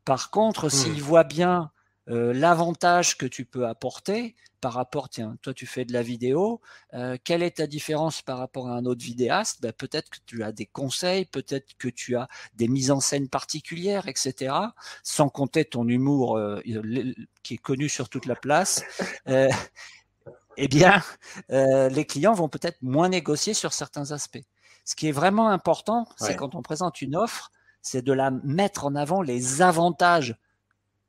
Par contre, s'il voit bien l'avantage que tu peux apporter par rapport, tiens, toi tu fais de la vidéo, quelle est ta différence par rapport à un autre vidéaste? Ben, peut-être que tu as des conseils, peut-être que tu as des mises en scène particulières, etc. Sans compter ton humour qui est connu sur toute la place. Eh bien, les clients vont peut-être moins négocier sur certains aspects. Ce qui est vraiment important, c'est quand on présente une offre, c'est de la mettre en avant les avantages.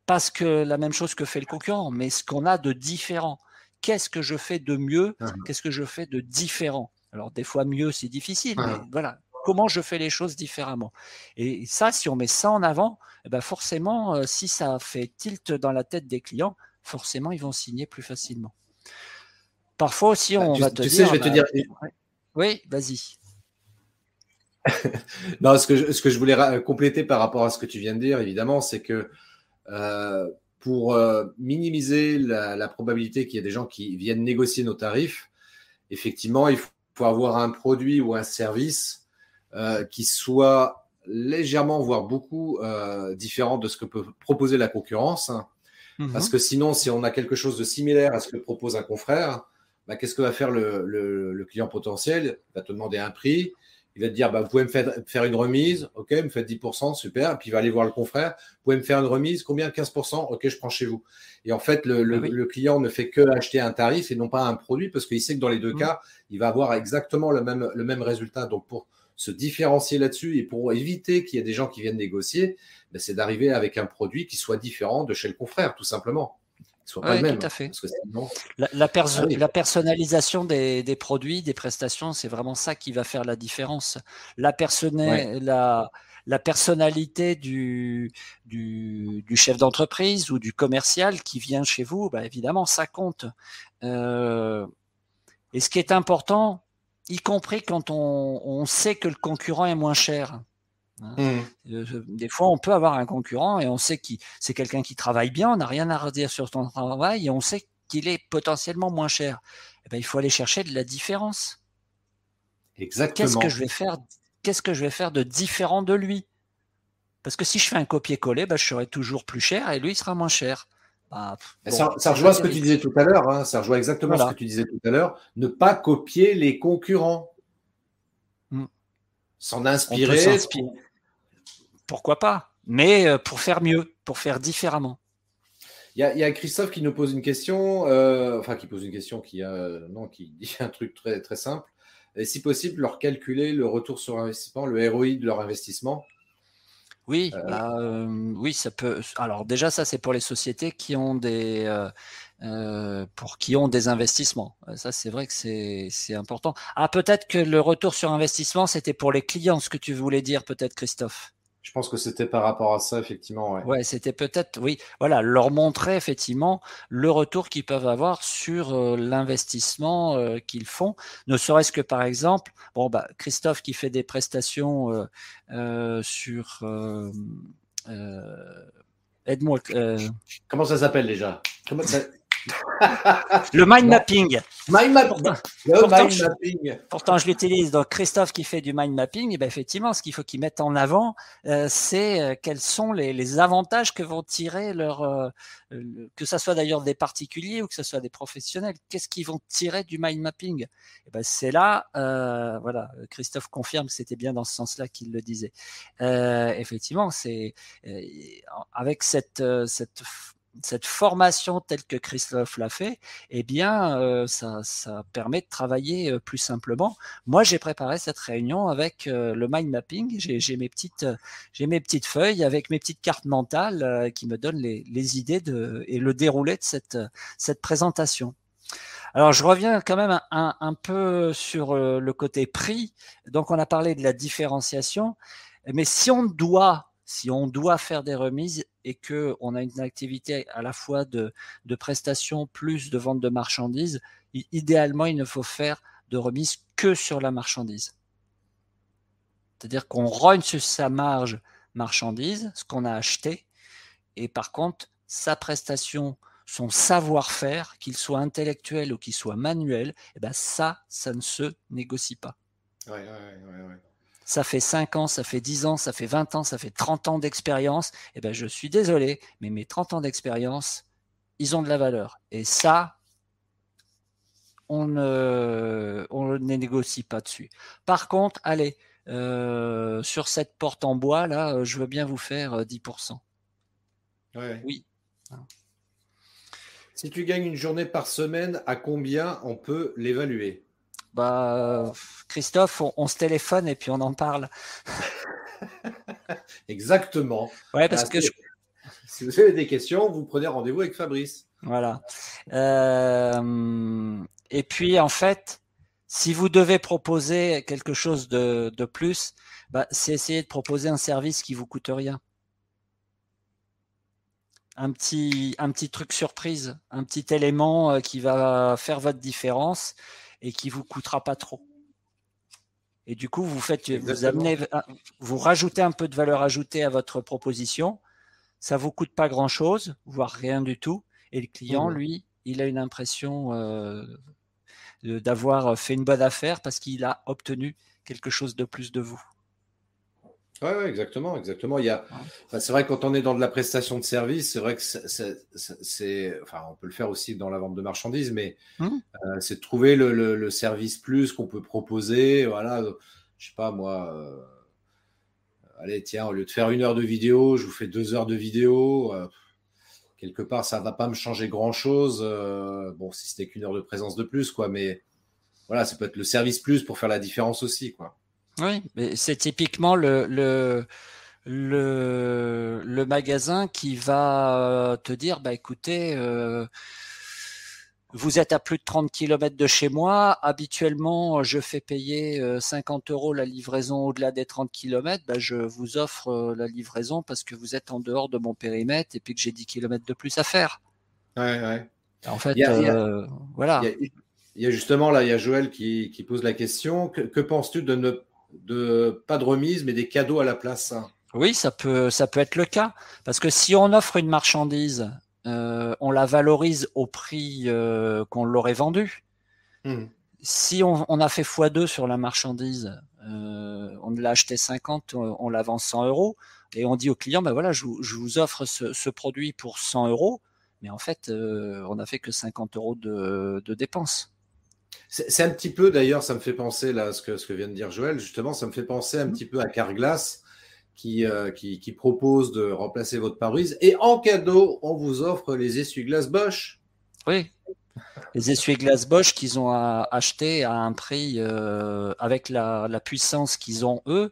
Pas la même chose que fait le concurrent, mais ce qu'on a de différent. Qu'est-ce que je fais de mieux? Qu'est-ce que je fais de différent? Alors, des fois, mieux, c'est difficile, mais voilà. Comment je fais les choses différemment? Et ça, si on met ça en avant, eh ben forcément, si ça fait tilt dans la tête des clients, forcément, ils vont signer plus facilement. Parfois aussi, on va te dire… Tu sais, je vais te dire… Oui, vas-y. Non, ce que je voulais compléter par rapport à ce que tu viens de dire, évidemment, c'est que pour minimiser la probabilité qu'il y ait des gens qui viennent négocier nos tarifs, effectivement, il faut avoir un produit ou un service qui soit légèrement, voire beaucoup différent de ce que peut proposer la concurrence. Parce que sinon, si on a quelque chose de similaire à ce que propose un confrère, bah, qu'est-ce que va faire le client potentiel? Il va te demander un prix. Il va te dire, bah, vous pouvez me faire une remise, ok, me faites 10%, super. Et puis il va aller voir le confrère, vous pouvez me faire une remise, combien? 15%, ok, je prends chez vous. Et en fait, le client ne fait que acheter un tarif et non pas un produit, parce qu'il sait que dans les deux cas, il va avoir exactement le même résultat. Donc pour se différencier là-dessus et pour éviter qu'il y ait des gens qui viennent négocier, ben, c'est d'arriver avec un produit qui soit différent de chez le confrère, tout simplement. Soit pas le même. Tout à fait. Parce que sinon… La personnalisation des produits, des prestations, c'est vraiment ça qui va faire la différence. La personnalité du chef d'entreprise ou du commercial qui vient chez vous, bah évidemment, ça compte. Et ce qui est important, y compris quand on sait que le concurrent est moins cher. Des fois, on peut avoir un concurrent et on sait que c'est quelqu'un qui travaille bien, on n'a rien à redire sur son travail et on sait qu'il est potentiellement moins cher. Eh ben, il faut aller chercher de la différence. Exactement. Qu'est-ce que je vais faire de différent de lui? Parce que si je fais un copier-coller, ben, je serai toujours plus cher et lui, il sera moins cher. Bah, ça rejoint ce que tu disais tout à l'heure. Hein. Ça rejoint exactement ce que tu disais tout à l'heure. Ne pas copier les concurrents. S'en inspirer. Pourquoi pas? Mais pour faire mieux, pour faire différemment. Il y a Christophe qui nous pose une question, qui pose une question qui dit un truc très, très simple. Et si possible, leur calculer le retour sur investissement, le ROI de leur investissement. Oui, oui, ça peut. Alors déjà, ça c'est pour les sociétés qui ont des investissements. Ça, c'est vrai que c'est important. Ah, peut-être que le retour sur investissement, c'était pour les clients, ce que tu voulais dire, peut-être, Christophe. Je pense que c'était par rapport à ça, effectivement. Ouais, c'était peut-être, oui, voilà, leur montrer effectivement le retour qu'ils peuvent avoir sur l'investissement qu'ils font, ne serait-ce que par exemple, Christophe qui fait des prestations sur, aide-moi. Comment ça s'appelle déjà? Le mind mapping. Mind mapping. Pourtant, je l'utilise. Donc, Christophe qui fait du mind mapping, et ben effectivement, ce qu'il faut qu'il mette en avant, c'est quels sont les avantages que vont tirer que ça soit d'ailleurs des particuliers ou que ce soit des professionnels. Qu'est-ce qu'ils vont tirer du mind mapping? Et ben, c'est là, voilà, Christophe confirme que c'était bien dans ce sens-là qu'il le disait. Effectivement, c'est avec cette formation telle que Christophe l'a fait, eh bien, ça permet de travailler plus simplement. Moi, j'ai préparé cette réunion avec le mind mapping. J'ai mes petites feuilles avec mes petites cartes mentales qui me donnent les idées et le déroulé de cette présentation. Alors, je reviens quand même un peu sur le côté prix. Donc, on a parlé de la différenciation, mais si on doit faire des remises et qu'on a une activité à la fois de prestations plus de vente de marchandises, idéalement, il ne faut faire de remises que sur la marchandise. C'est-à-dire qu'on rogne sur sa marge marchandise, ce qu'on a acheté, et par contre, sa prestation, son savoir-faire, qu'il soit intellectuel ou qu'il soit manuel, eh ben ça ne se négocie pas. Ouais. ça fait 5 ans, ça fait 10 ans, ça fait 20 ans, ça fait 30 ans d'expérience, eh ben, je suis désolé, mais mes 30 ans d'expérience, ils ont de la valeur. Et ça, on ne négocie pas dessus. Par contre, allez, sur cette porte en bois, là, je veux bien vous faire 10%. Ouais. Oui. Si tu gagnes une journée par semaine, à combien on peut l'évaluer? Bah, Christophe, on se téléphone et puis on en parle. Exactement. Ouais, parce Voilà, que si vous avez des questions, vous prenez rendez-vous avec Fabrice. voilà. Et puis, en fait, si vous devez proposer quelque chose de plus, bah, c'est essayer de proposer un service qui vous coûte rien. Un petit truc surprise, un petit élément qui va faire votre différence et qui vous coûtera pas trop. Et du coup, vous rajoutez un peu de valeur ajoutée à votre proposition. Ça vous coûte pas grand-chose, voire rien du tout. Et le client, lui, il a une impression d'avoir fait une bonne affaire parce qu'il a obtenu quelque chose de plus de vous. Oui, ouais, exactement. C'est vrai que quand on est dans de la prestation de service, c'est vrai que on peut le faire aussi dans la vente de marchandises, mais c'est de trouver le service plus qu'on peut proposer. Voilà, je sais pas moi. Allez, tiens, au lieu de faire 1 heure de vidéo, je vous fais 2 heures de vidéo. Quelque part, ça va pas me changer grand-chose. Bon, si c'était qu'1 heure de présence de plus, quoi. Mais voilà, ça peut être le service plus pour faire la différence aussi, quoi. Oui, mais c'est typiquement le magasin qui va te dire, bah écoutez, vous êtes à plus de 30 km de chez moi, habituellement je fais payer 50 € la livraison au-delà des 30 km, bah, je vous offre la livraison parce que vous êtes en dehors de mon périmètre et puis que j'ai 10 km de plus à faire. Ouais, ouais. En fait, voilà. Il y a justement, là, il y a Joël qui pose la question. Que penses-tu pas de remise, mais des cadeaux à la place? Oui, ça peut être le cas. Parce que si on offre une marchandise, on la valorise au prix qu'on l'aurait vendue. Si on a fait x2 sur la marchandise, on l'a acheté 50, on la vend 100 € et on dit au client, ben voilà, je vous offre ce produit pour 100 €, mais en fait, on n'a fait que 50 € de dépenses. C'est un petit peu, d'ailleurs, ça me fait penser, là, ce que vient de dire Joël, justement, ça me fait penser un petit peu à Carglass qui propose de remplacer votre pare-brise et en cadeau, on vous offre les essuie-glaces Bosch. Oui. Les essuie-glaces Bosch qu'ils ont achetés à un prix avec la puissance qu'ils ont eux,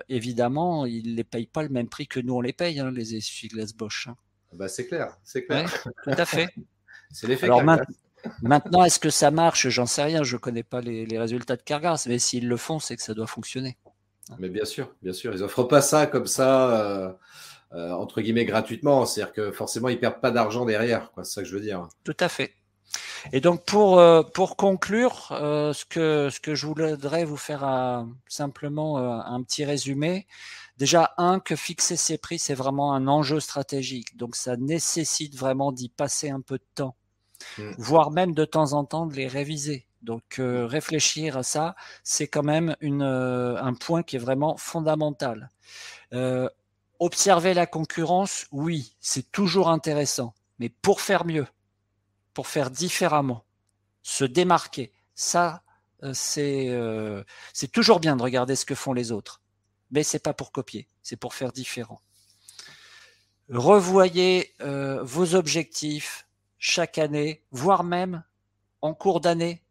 évidemment, ils ne les payent pas le même prix que nous on les paye, hein, les essuie-glaces Bosch. Hein. Bah, c'est clair, c'est clair. Ouais, tout à fait. C'est l'effet Alors Carglass. Maintenant, est-ce que ça marche? J'en sais rien, je ne connais pas les résultats de Carglass, mais s'ils le font, c'est que ça doit fonctionner. Mais bien sûr, ils n'offrent pas ça comme ça, entre guillemets, gratuitement. C'est-à-dire que forcément, ils ne perdent pas d'argent derrière, quoi. C'est ça que je veux dire. Tout à fait. Et donc pour conclure, ce que je voudrais vous faire simplement un petit résumé. Déjà, que fixer ses prix, c'est vraiment un enjeu stratégique. Donc ça nécessite vraiment d'y passer un peu de temps, voire même de temps en temps de les réviser. Donc réfléchir à ça, c'est quand même un point qui est vraiment fondamental. Observer la concurrence, oui, c'est toujours intéressant, mais pour faire mieux, pour faire différemment, se démarquer. Ça, c'est toujours bien de regarder ce que font les autres, mais c'est pas pour copier, c'est pour faire différent. Revoyez vos objectifs chaque année, voire même en cours d'année,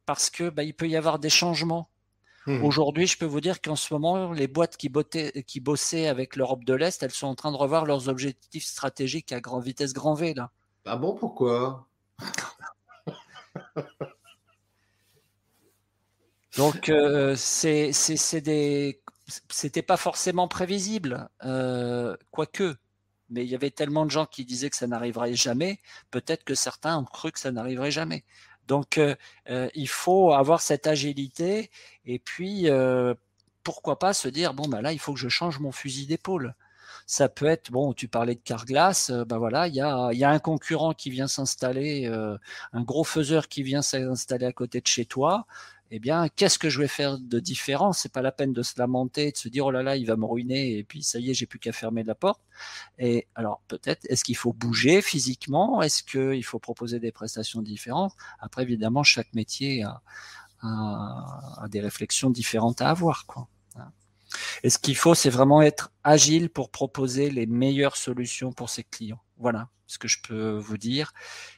parce que il peut y avoir des changements. Aujourd'hui, je peux vous dire qu'en ce moment, les boîtes qui bossaient avec l'Europe de l'Est, elles sont en train de revoir leurs objectifs stratégiques à vitesse grand V là. Ah bon, pourquoi? Donc c'était pas forcément prévisible, quoique, mais il y avait tellement de gens qui disaient que ça n'arriverait jamais, peut-être que certains ont cru que ça n'arriverait jamais. Donc il faut avoir cette agilité et puis pourquoi pas se dire bon là il faut que je change mon fusil d'épaule. Ça peut être, bon, tu parlais de Carglass, voilà, il y a un concurrent qui vient s'installer, un gros faiseur qui vient s'installer à côté de chez toi, eh bien, qu'est-ce que je vais faire de différent? C'est pas la peine de se lamenter, de se dire, oh là là, il va me ruiner, et puis ça y est, j'ai plus qu'à fermer la porte. Et alors, peut-être, est-ce qu'il faut bouger physiquement? Est-ce qu'il faut proposer des prestations différentes? Après, évidemment, chaque métier a des réflexions différentes à avoir, quoi. Et ce qu'il faut, c'est vraiment être agile pour proposer les meilleures solutions pour ses clients. Voilà ce que je peux vous dire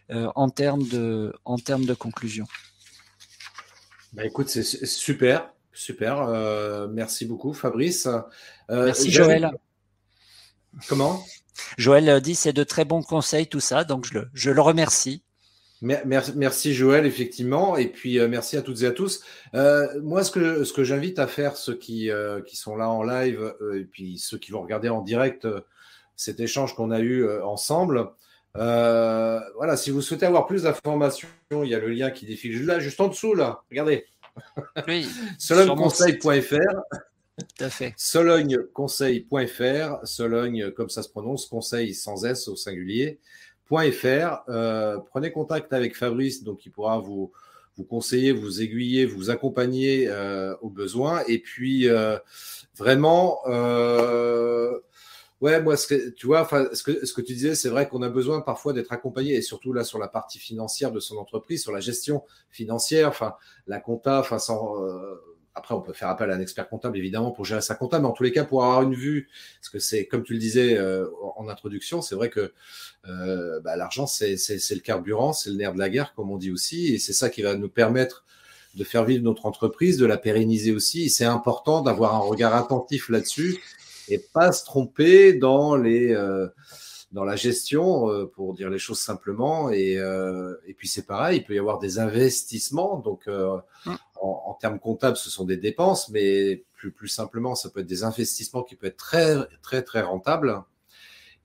en termes de conclusion. Bah, écoute, c'est super, super. Merci beaucoup, Fabrice. Merci Joël. Comment? Joël dit c'est de très bons conseils tout ça, donc je le remercie. Merci Joël, effectivement, et puis merci à toutes et à tous. Moi, ce que j'invite à faire, ceux qui sont là en live, et puis ceux qui vont regarder en direct cet échange qu'on a eu ensemble, voilà, si vous souhaitez avoir plus d'informations, il y a le lien qui défile là, juste en dessous, là, regardez. Oui, sologneconseil.fr. Tout à fait. sologneconseil.fr, Sologne comme ça se prononce, conseil sans S au singulier. .fr. Prenez contact avec Fabrice, donc il pourra vous conseiller, vous aiguiller, vous accompagner au besoin. Et puis vraiment, ouais, moi, tu vois, ce que tu disais, c'est vrai qu'on a besoin parfois d'être accompagné, et surtout là sur la partie financière de son entreprise, sur la gestion financière, enfin la compta, enfin sans. Après, on peut faire appel à un expert comptable, évidemment, pour gérer sa compta, mais en tous les cas, pour avoir une vue, parce que c'est, comme tu le disais en introduction, c'est vrai que l'argent, c'est le carburant, c'est le nerf de la guerre, comme on dit aussi, et c'est ça qui va nous permettre de faire vivre notre entreprise, de la pérenniser aussi. Et c'est important d'avoir un regard attentif là-dessus et pas se tromper dans la gestion, pour dire les choses simplement. Et puis c'est pareil, il peut y avoir des investissements, donc en termes comptables, ce sont des dépenses, mais plus simplement, ça peut être des investissements qui peuvent être très, très, très rentables.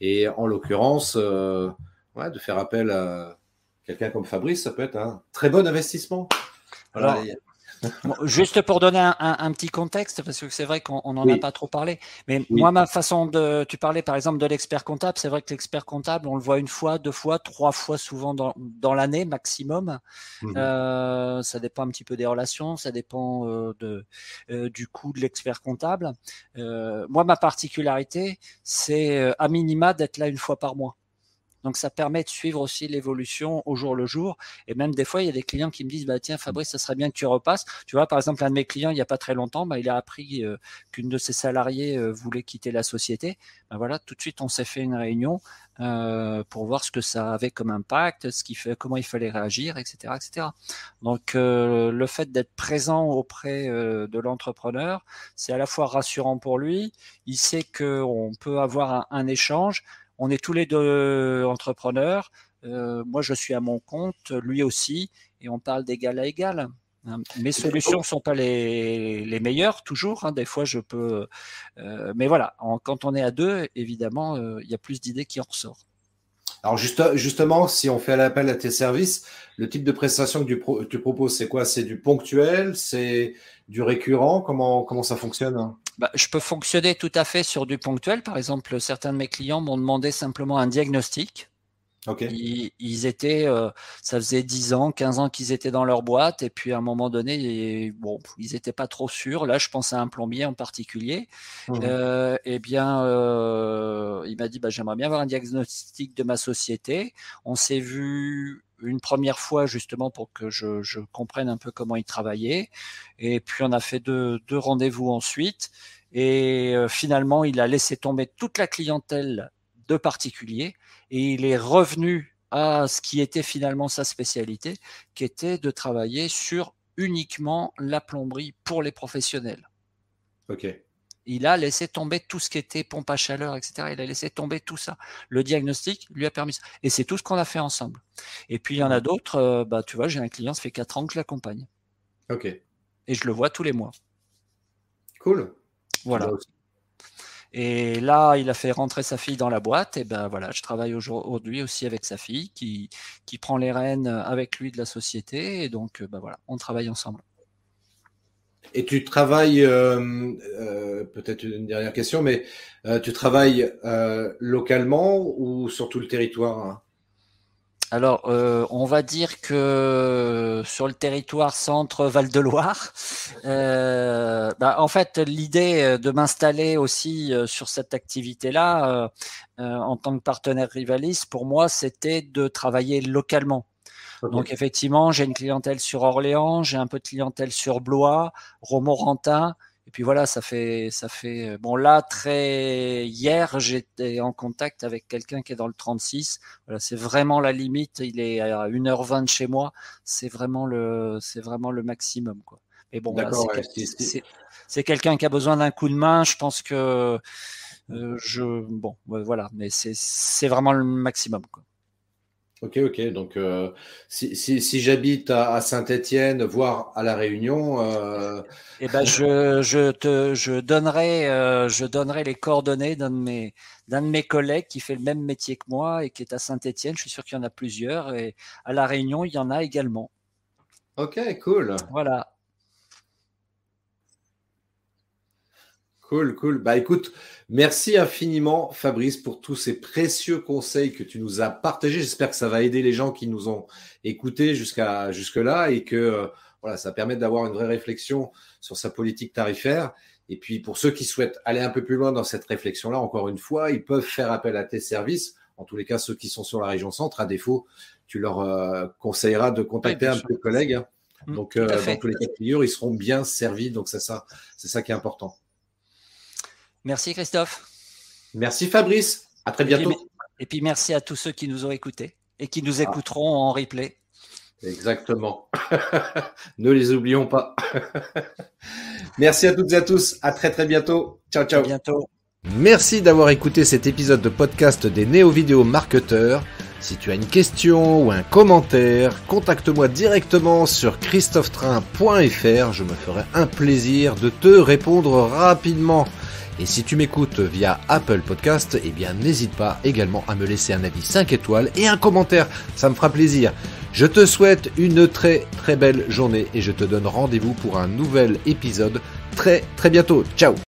Et en l'occurrence, ouais, de faire appel à quelqu'un comme Fabrice, ça peut être un très bon investissement. Voilà. Alors, juste pour donner un petit contexte, parce que c'est vrai qu'on n'en a pas trop parlé, mais moi, ma façon tu parlais par exemple de l'expert comptable, c'est vrai que l'expert comptable, on le voit une fois, 2 fois, 3 fois souvent dans l'année maximum. Ça dépend un petit peu des relations, ça dépend du coût de l'expert comptable. Moi, ma particularité, c'est à minima d'être là une fois par mois. Donc, ça permet de suivre aussi l'évolution au jour le jour. Et même des fois, il y a des clients qui me disent, bah, tiens, Fabrice, ça serait bien que tu repasses. Tu vois, par exemple, un de mes clients, il n'y a pas très longtemps, bah, il a appris qu'une de ses salariés voulait quitter la société. Bah, voilà, tout de suite, on s'est fait une réunion pour voir ce que ça avait comme impact, comment il fallait réagir, etc., etc. Donc, le fait d'être présent auprès de l'entrepreneur, c'est à la fois rassurant pour lui. Il sait qu'on peut avoir un échange. On est tous les deux entrepreneurs. Moi, je suis à mon compte, lui aussi, et on parle d'égal à égal. Mes solutions ne sont pas les meilleures toujours. Des fois, je peux. Mais voilà, quand on est à deux, évidemment, il y a plus d'idées qui en ressortent. Alors justement, si on fait appel à tes services, le type de prestation que tu proposes, c'est quoi? C'est du ponctuel? C'est du récurrent? Comment ça fonctionne? Je peux fonctionner tout à fait sur du ponctuel. Par exemple, certains de mes clients m'ont demandé simplement un diagnostic. Okay. Ils étaient, ça faisait 10 ans, 15 ans qu'ils étaient dans leur boîte, et puis à un moment donné, bon, ils n'étaient pas trop sûrs. Là, je pense à un plombier en particulier. Eh bien, il m'a dit, j'aimerais bien avoir un diagnostic de ma société. On s'est vu une première fois justement pour que je comprenne un peu comment il travaillait. Et puis, on a fait deux rendez-vous ensuite. Et finalement, il a laissé tomber toute la clientèle de particuliers et il est revenu à ce qui était finalement sa spécialité, qui était de travailler sur uniquement la plomberie pour les professionnels. Ok. Il a laissé tomber tout ce qui était pompe à chaleur, etc. Il a laissé tomber tout ça. Le diagnostic lui a permis ça. Et c'est tout ce qu'on a fait ensemble. Et puis, il y en a d'autres, tu vois, j'ai un client, ça fait 4 ans que je l'accompagne. Ok. Et je le vois tous les mois. Cool. Voilà. Et là, il a fait rentrer sa fille dans la boîte. Et voilà, je travaille aujourd'hui aussi avec sa fille qui prend les rênes avec lui de la société. Et donc, voilà, on travaille ensemble. Et tu travailles, peut-être une dernière question, mais tu travailles localement ou sur tout le territoire? Alors, on va dire que sur le territoire centre Val-de-Loire, en fait, l'idée de m'installer aussi sur cette activité-là, en tant que partenaire Rivalis, pour moi, c'était de travailler localement. Ok. Donc, effectivement, j'ai une clientèle sur Orléans, j'ai un peu de clientèle sur Blois, Romorantin. Et puis voilà, ça fait. Bon, là, hier, j'étais en contact avec quelqu'un qui est dans le 36. Voilà, c'est vraiment la limite. Il est à 1h20 de chez moi. C'est vraiment le maximum, quoi. Mais bon, voilà, D'accord, ouais. c'est quelqu'un qui a besoin d'un coup de main. Je pense que bon, ouais, voilà, mais c'est vraiment le maximum, quoi. Ok. Donc, si j'habite à Saint-Étienne, voire à La Réunion, Eh ben, je donnerai les coordonnées d'un de mes collègues qui fait le même métier que moi et qui est à Saint-Étienne. Je suis sûr qu'il y en a plusieurs. Et à La Réunion, il y en a également. ok, cool. Voilà. Cool. Bah écoute, merci infiniment Fabrice pour tous ces précieux conseils que tu nous as partagés. J'espère que ça va aider les gens qui nous ont écoutés jusque-là et que voilà, ça permet d'avoir une vraie réflexion sur sa politique tarifaire. Et puis pour ceux qui souhaitent aller un peu plus loin dans cette réflexion-là, encore une fois, ils peuvent faire appel à tes services. En tous les cas, ceux qui sont sur la région centre, à défaut, tu leur conseilleras de contacter un de tes collègues. Hein. Donc dans tous les cas de figure, ils seront bien servis. Donc c'est ça qui est important. Merci Christophe. Merci Fabrice. À très bientôt. Et puis merci à tous ceux qui nous ont écoutés et qui nous écouteront en replay. Exactement. Ne les oublions pas. Merci à toutes et à tous. À très bientôt. Ciao. À bientôt. Merci d'avoir écouté cet épisode de podcast des Néo-Vidéo Marketeurs. Si tu as une question ou un commentaire, contacte-moi directement sur christophetrain.fr. Je me ferai un plaisir de te répondre rapidement. Et si tu m'écoutes via Apple Podcast, eh bien n'hésite pas également à me laisser un avis 5 étoiles et un commentaire, ça me fera plaisir. Je te souhaite une très belle journée et je te donne rendez-vous pour un nouvel épisode très bientôt. Ciao.